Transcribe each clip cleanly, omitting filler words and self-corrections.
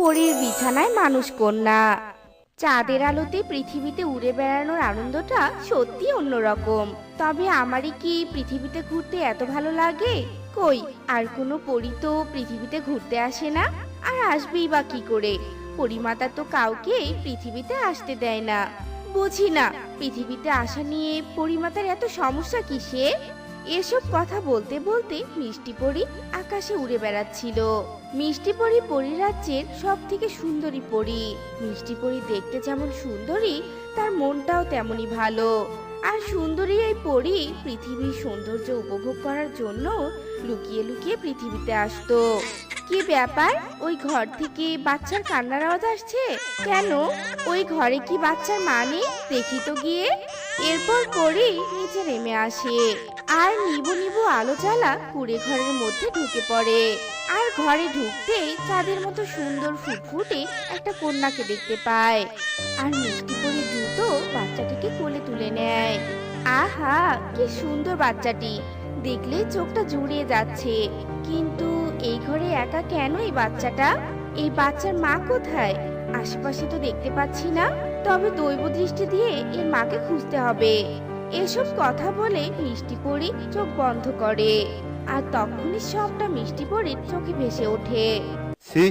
পরীর বিছানায় মানুষ কন্যা। চাঁদের আলোতে পৃথিবীতে উড়ে বেড়ানোর আনন্দটা সত্যি অন্যরকম। তবে আমারই কি পৃথিবীতে ঘুরতে এত ভালো লাগে? কই, আর কোনো পরী তো পৃথিবীতে ঘুরতে আসে না। আর আসবেই বা কি করে? পরীমাতা তো কাউকে পৃথিবীতে আসতে দেয় না। বুঝি না, পৃথিবীতে আসা নিয়ে পরীমাতার এত সমস্যা কিসে? এসব কথা বলতে বলতে মিষ্টি পরী আকাশে উড়ে বেড়াচ্ছিল। মিষ্টি পরী পরীরাজ্যের সব থেকে সুন্দরী পরী। মিষ্টি পরী দেখতে যেমন সুন্দরী, তার মনটাও তেমনই ভালো। আর সুন্দরী এই পরী পৃথিবীর সৌন্দর্য উপভোগ করার জন্য লুকিয়ে লুকিয়ে পৃথিবীতে আসতো। কি ব্যাপার, ওই ঘর থেকে বাচ্চার কান্নার আওয়াজ আসছে কেন? ওই ঘরে কি বাচ্চার মা নেই? দেখি তো গিয়ে। এরপর পরী নিচে নেমে আসে আর নিবু নিবু আলো জ্বালা কুঁড়ে ঘরের মধ্যে ঢুকে পড়ে। আর ঘরে ঢুকতেই চাঁদের মতো সুন্দর ফুটফুটে একটা কন্যাকে দেখতে পায়। আর মিষ্টি পরী দ্রুত বাচ্চাটিকে কোলে তুলে নেয়। আহা, কি সুন্দর বাচ্চাটি! দেখলেই চোখটা জুড়িয়ে যাচ্ছে। কিন্তু এই ঘরে একা কেন এই বাচ্চাটা? এই বাচ্চার মা কোথায়? আশেপাশে তো দেখতে পাচ্ছি না। তবে দৈব দৃষ্টি দিয়ে এর মাকে খুঁজতে হবে। এসব কথা বলে মিষ্টি পরী চোখ বন্ধ করে। আর তখনই সবটা মিষ্টি পরীর চোখে ভেসে ওঠে। ছি,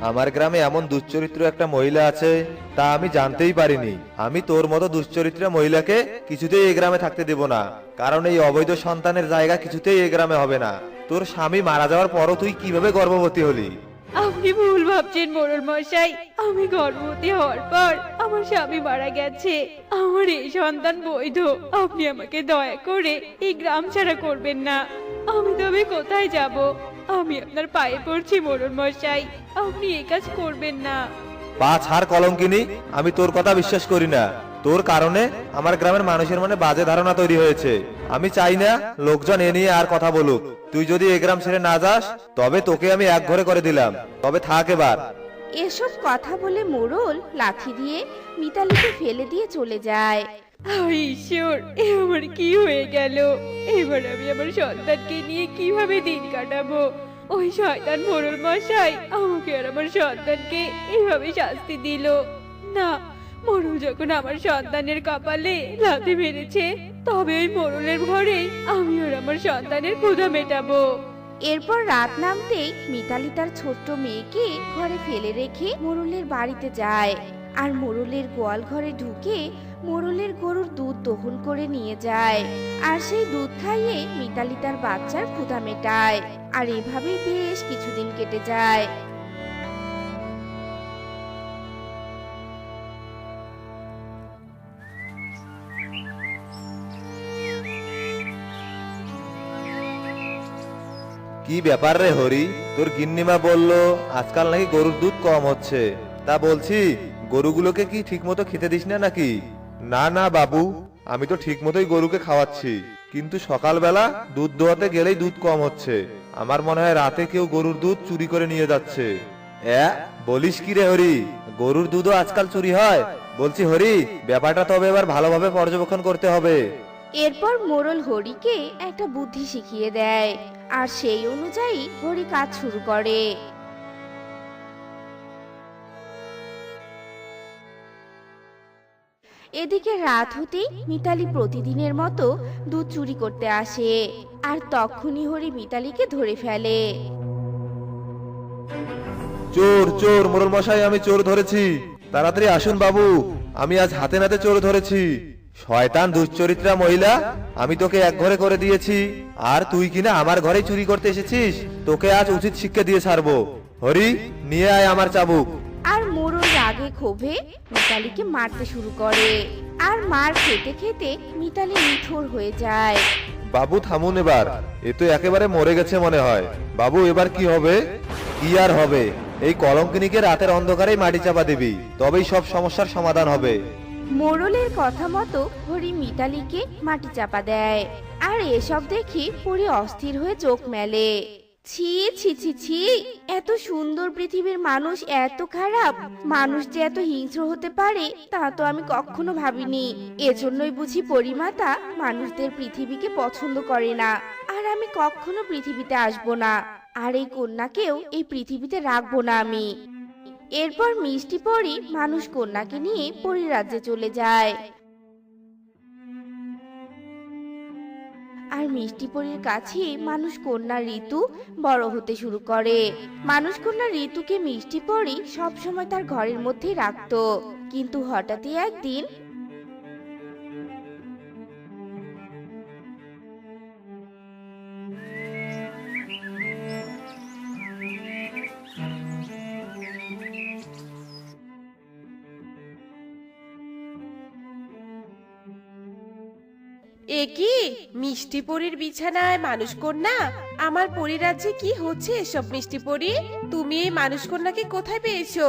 আমার গ্রামে এমন দুশ্চরিত্র একটা মহিলা আছে তা আমি জানতেই পারিনি। আমি তোর মতো দুশ্চরিত্রা মহিলাকে কিছুতেই এই গ্রামে থাকতে দেব না। কারণ এই অবৈধ সন্তানের জায়গা কিছুতেই এই গ্রামে হবে না। তোর স্বামী মারা যাওয়ার পরও তুই কিভাবে গর্ভবতী হলি? আপনি ভুল ভাবছেন মোড়ল মশাই। আমি গর্ভবতী হওয়ার পর আমার স্বামী মারা গেছে। আমার এই সন্তান বৈধ। আপনি আমাকে দয়া করে এই গ্রাম ছাড়া করবেন না। আমি তবে কোথায় যাব? আমি আপনার পায়ে পড়ছি মোড়ল মশাই, আপনি এই কাজ করবেন না। পা ছাড় কলঙ্কিনী, আমি তোর কথা বিশ্বাস করি না। তোর কারণে আমার গ্রামের মানুষের মনে বাজে ধারণা তৈরি হয়েছে। আমি চাই না লোকজন এ নিয়ে আর কথা বলুক। তুই যদি এই গ্রাম ছেড়ে না যাস তবে তোকে আমি এক ঘরে করে দিলাম। তবে থাক এবার। এসব কথা বলে মোড়ল লাঠি দিয়ে মিতালিকে ফেলে দিয়ে চলে যায়। হায় ঈশ্বর, এ আমার কি হয়ে গেল? এবার আমি আমার সন্তানকে নিয়ে কিভাবে দিন কাটাবো? ওই শয়তান মোড়ল মশাই আমাকে আর আমার সন্তানকে এভাবে শাস্তি দিল। না, মোড়ল যখন আমার সন্তানের কপালে লাথি মেরেছে, তবে ওই মোড়লের ঘরেই আমি আর আমার সন্তানের ক্ষুধা মেটাবো। এরপর রাত নামতেই মিতালি তার ছোট্ট মেয়েকে ঘরে ফেলে রেখে মোড়লের বাড়িতে যায়। আর মোড়লের গোয়াল ঘরে ঢুকে মোড়লের গরুর দুধ দহন করে নিয়ে যায়। আর সেই দুধ খাইয়ে মিতালি তার বাচ্চার ক্ষুধা মেটায়। আর এভাবেই বেশ কিছুদিন কেটে যায়। কি ব্যাপার রে হরি, তোর গিন্নিমা বলল আজকাল নাকি গরুর দুধ কম হচ্ছে। তা বলছি, গরুগুলোকে কি ঠিক মতো খেতে দিস না নাকি? না না বাবু, আমি তো ঠিক মতোই গরুকে খাওয়াচ্ছি, কিন্তু সকালবেলা দুধ দোয়াতে গেলেই দুধ কম হচ্ছে। আমার মনে হয় রাতে কেউ গরুর দুধ চুরি করে নিয়ে যাচ্ছে। বলিস কি রে হরি, গরুর দুধও আজকাল চুরি হয়? বলছি হরি, ব্যাপারটা তবে এবার ভালোভাবে পর্যবেক্ষণ করতে হবে। এরপর মোড়ল হরিকে একটা বুদ্ধি শিখিয়ে দেয়। আর সেই অনুযায়ী হরি কাজ শুরু করে। এদিকে রাত হতেই মিতালি প্রতিদিনের মতো দুধ চুরি করতে আসে। আর তখনই হরি মিতালিকে ধরে ফেলে। চোর চোর, মোড়ল মশাই আমি চোর ধরেছি, তাড়াতাড়ি আসুন বাবু, আমি আজ হাতে নাতে চোর ধরেছি। শয়তান দুশ্চরিত্রা মহিলা, আমি তোকে এক ঘরে করে দিয়েছি আর তুই কিনা আমার ঘরে চুরি করতে এসেছিস। তোকে আজ উচিত শিক্ষা দিয়ে ছাড়বো। হরি, নিয়ে আয় আমার চাবুক। আর মোড়ল রাগে ক্ষোভে মিতালিকে মারতে শুরু করে। আর মার খেতে খেতে মিতালি নিথর হয়ে যায়। বাবু থামুন এবার, এ তো একেবারে মরে গেছে মনে হয়। বাবু এবার কি হবে? কি আর হবে, এই কলঙ্কিনীকে রাতের অন্ধকারেই মাটি চাপা দিবি, তবেই সব সমস্যার সমাধান হবে। মোড়লের কথা মতো হরি মিতালিকে মাটি চাপা দেয়। আর এসব দেখে পরি অস্থির হয়ে চোখ মেলে। ছি ছি ছি ছি, এত সুন্দর পৃথিবীর মানুষ এত খারাপ? মানুষ যে এত হিংস্র হতে পারে তা তো আমি কখনো ভাবিনি। এজন্যই বুঝি পরিমাতা মানুষদের পৃথিবীকে পছন্দ করে না। আর আমি কখনো পৃথিবীতে আসবো না। আর এই কন্যাকেও এই পৃথিবীতে রাখবো না আমি। এরপর মিষ্টি পরী মানুষ কন্যাকে নিয়ে পরীরাজ্যে চলে যায়। আর মিষ্টি পরীর কাছে মানুষ কন্যা ঋতু বড় হতে শুরু করে। মানুষ কন্যা ঋতুকে মিষ্টি পরী সবসময় তার ঘরের মধ্যেই রাখতো, কিন্তু হঠাৎই একদিন এ কি মিষ্টি পরীর বিছানায় মানুষ কন্যা? আমার পরীরাজ্যে কি হচ্ছে এসব? মিষ্টি পরী, তুমি এই মানুষ কন্যাকে কোথায় পেয়েছো?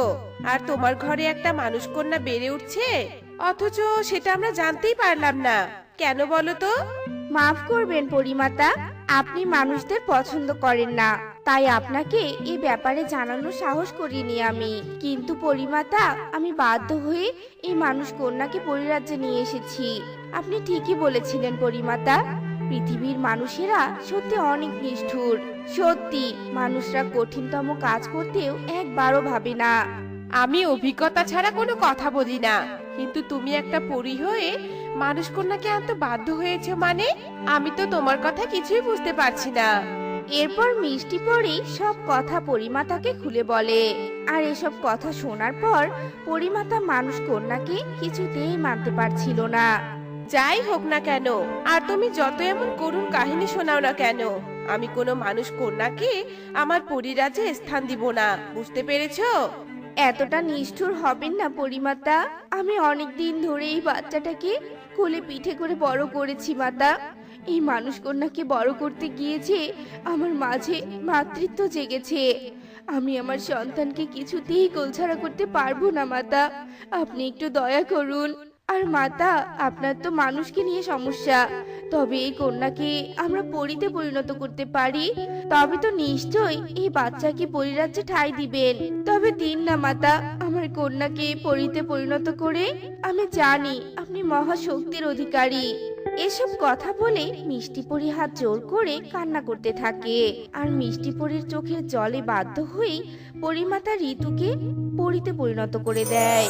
আর তোমার ঘরে একটা মানুষ কন্যা বেড়ে উঠছে, অথচ সেটা আমরা জানতেই পারলাম না কেন, বলো তো? মাফ করবেন পরিমাতা, আপনি মানুষদের পছন্দ করেন না, তাই আপনাকে এই ব্যাপারে জানানোর সাহস করিনি আমি। কিন্তু পরিমাতা, আমি বাধ্য হয়ে এই মানুষ কন্যাকে পরিরাজ্যে নিয়ে এসেছি। আপনি ঠিকই বলেছিলেন পরিমাতা, পৃথিবীর মানুষেরা সত্যি অনেক নিষ্ঠুর। সত্যি মানুষরা কঠিনতম কাজ করতেও একবারও ভাবে না। আমি অভিজ্ঞতা ছাড়া কোনো কথা বলি না, কিন্তু তুমি একটা পরী হয়ে মানুষ কন্যাকে আনতে বাধ্য হয়েছো মানে? আমি তো তোমার কথা কিছুই বুঝতে পারছি না। এরপর মিষ্টি পরী সব কথা পরিমাতাকে খুলে বলে। আর এসব কথা শোনার পর পরিমাতা মানুষ কন্যাকে কিছুতেই মানতে পারছিল না। যাই হোক না কেন, আর তুমি যত এমন করুণ কাহিনী শোনাও না কেন, আমি কোনো মানুষ কন্যাকে আমার পরিরাজ্যে স্থান দিব না, বুঝতে পেরেছো? এতটা নিষ্ঠুর হবেন না পরিমাতা, আমি অনেক দিন ধরে এই বাচ্চাটাকে কোলে পিঠে করে বড় করেছি মাতা। এই মানুষ কন্যাকে বড় করতে গিয়েছে আমার মাঝে মাতৃত্ব জেগেছে। আমি আমার সন্তানকে কিছুতেই কোলছাড়া করতে পারবো না মাতা, আপনি একটু দয়া করুন। আর মাতা, আপনার তো মানুষকে নিয়ে সমস্যা, তবে এই কন্যাকে আমরা পরীতে পরিণত করতে পারি, তবে তো নিশ্চয়ই এই বাচ্চাকে পরিরাজ্যে ঠাঁই দিবেন। তবে দিন না মাতা, আমার কন্যাকে পরীতে পরিণত করে। আমি জানি আপনি মহাশক্তির অধিকারী। এসব কথা বলে মিষ্টি পরী হাত জোর করে কান্না করতে থাকে। আর মিষ্টি পরীর চোখের জলে বাধ্য হয়ে পরিমাতা ঋতুকে পরীতে পরিণত করে দেয়।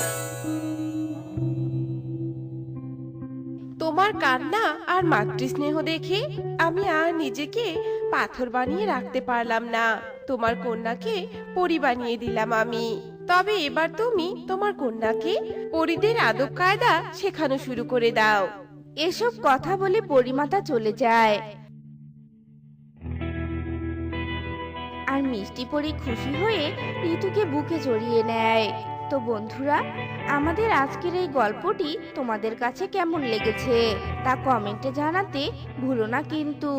তোমার কান্না আর মাতৃস্নেহ দেখে আমি আর নিজেকে পাথর বানিয়ে রাখতে পারলাম না। তোমার কন্যাকে পরী বানিয়ে দিলাম আমি। তবে এবার তুমি তোমার কন্যাকে পরীদের আদব কায়দা শেখানো শুরু করে দাও। এসব কথা বলে পরিমাতা চলে যায়। আর মিষ্টি পরী খুশি হয়ে ঋতুকে বুকে জড়িয়ে নেয়। তো বন্ধুরা, আমাদের আজকের এই গল্পটি তোমাদের কাছে কেমন লেগেছে তা কমেন্টে জানাতে ভুলো না কিন্তু।